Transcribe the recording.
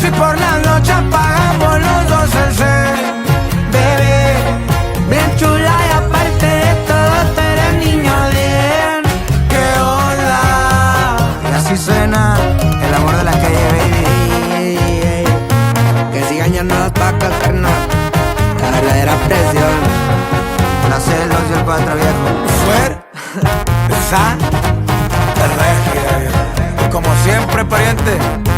Si por la noche apagamos los dos el cel, bebé, bien chula y aparte de todo tú eres niño bien. ¿Qué onda? Y así suena el amor de la calle, baby. Que sigan ya no las vacas, carnal. La verdadera presión, la celos y el 4 viejo. Fuera, esa, el regia, como siempre, pariente.